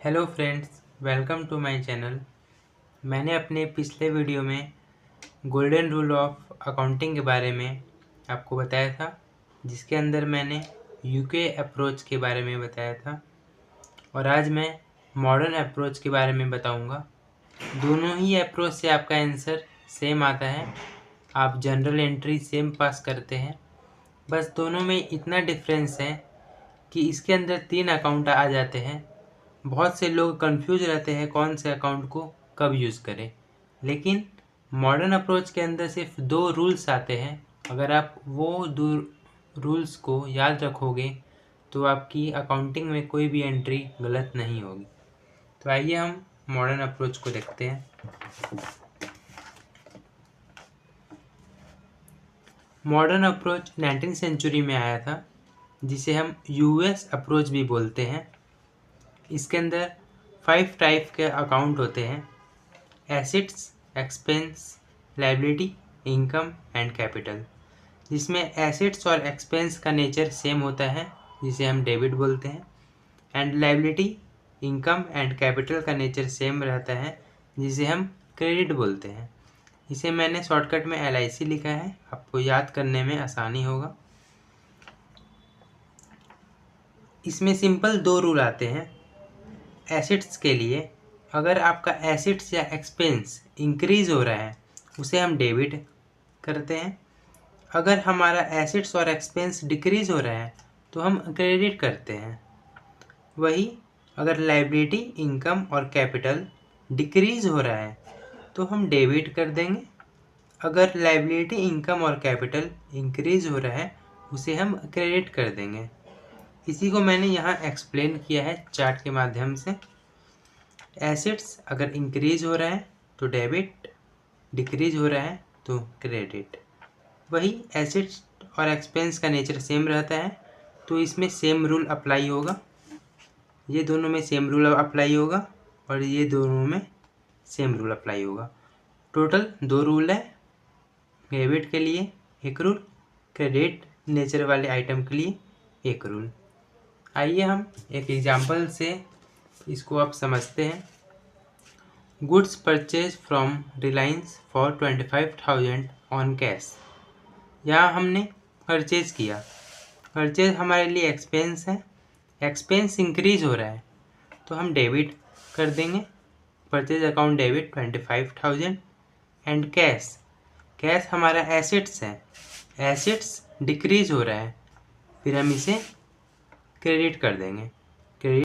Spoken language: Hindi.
Hello friends, welcome to my channel. मैंने अपने पिछले वीडियो में गोल्डन रूल ऑफ अकाउंटिंग के बारे में आपको बताया था, जिसके अंदर मैंने यूके अप्रोच के बारे में बताया था और आज मैं मॉडर्न अप्रोच के बारे में बताऊंगा। दोनों ही अप्रोच से आपका आंसर सेम आता है, आप जनरल एंट्री सेम पास करते हैं। बस दोनों में इतना डिफरेंस है कि इसके अंदर 3 अकाउंट आ जाते हैं। बहुत से लोग कंफ्यूज रहते हैं कौन से अकाउंट को कब यूज़ करें, लेकिन मॉडर्न अप्रोच के अंदर सिर्फ 2 रूल्स आते हैं। अगर आप वो 2 रूल्स को याद रखोगे तो आपकी अकाउंटिंग में कोई भी एंट्री गलत नहीं होगी। तो आइए हम मॉडर्न अप्रोच को देखते हैं। मॉडर्न अप्रोच 19वीं सेंचुरी में आया था, जिसे हम यूएस अप्रोच भी बोलते हैं। इसके अंदर 5 टाइप के अकाउंट होते हैं: assets, expense, liability, income and capital. जिसमें एसेट्स और एक्सपेंस का नेचर सेम होता है, जिसे हम डेबिट बोलते हैं, and liability, income and capital का नेचर सेम रहता है, जिसे हम क्रेडिट बोलते हैं। इसे मैंने शॉर्टकट में LIC लिखा है, आपको याद करने में आसानी होगा। इसमें सिंपल 2 रूल आते हैं। एसेट्स के लिए, अगर आपका एसेट्स या एक्सपेंस इंक्रीज हो रहा है उसे हम डेबिट करते हैं। अगर हमारा एसेट्स और एक्सपेंस डिक्रीज हो रहा है तो हम क्रेडिट करते हैं। वही अगर लायबिलिटी, इनकम और कैपिटल डिक्रीज हो रहा है तो हम डेबिट कर देंगे। अगर लायबिलिटी, इनकम और कैपिटल इंक्रीज हो रहा है उसे हम क्रेडिट कर देंगे। इसी को मैंने यहाँ एक्सप्लेन किया है चार्ट के माध्यम से। एसेट्स अगर इंक्रीज हो रहा है तो डेबिट, डिक्रीज हो रहा है तो क्रेडिट। वही एसेट्स और एक्सपेंस का नेचर सेम रहता है तो इसमें सेम रूल अप्लाई होगा। ये दोनों में सेम रूल अप्लाई होगा और ये दोनों में सेम रूल अप्लाई होगा। टोटल 2 रूल है। डेबिट के लिए 1 रूल, क्रेडिट नेचर वाले आइटम के लिए 1 रूल। आइए हम एक एग्जांपल से इसको आप समझते हैं। Goods purchase from Reliance for 25,000 on cash. यहाँ हमने परचेज किया। परचेज हमारे लिए एक्सपेंस है। एक्सपेंस इंक्रीज हो रहा है तो हम डेबिट कर देंगे। Purchase account debit 25,000 and cash. Cash हमारा एसेट्स है। एसेट्स डिक्रीज हो रहा है, फिर हम इसे क्रेडिट कर देंगे। क्रेडिट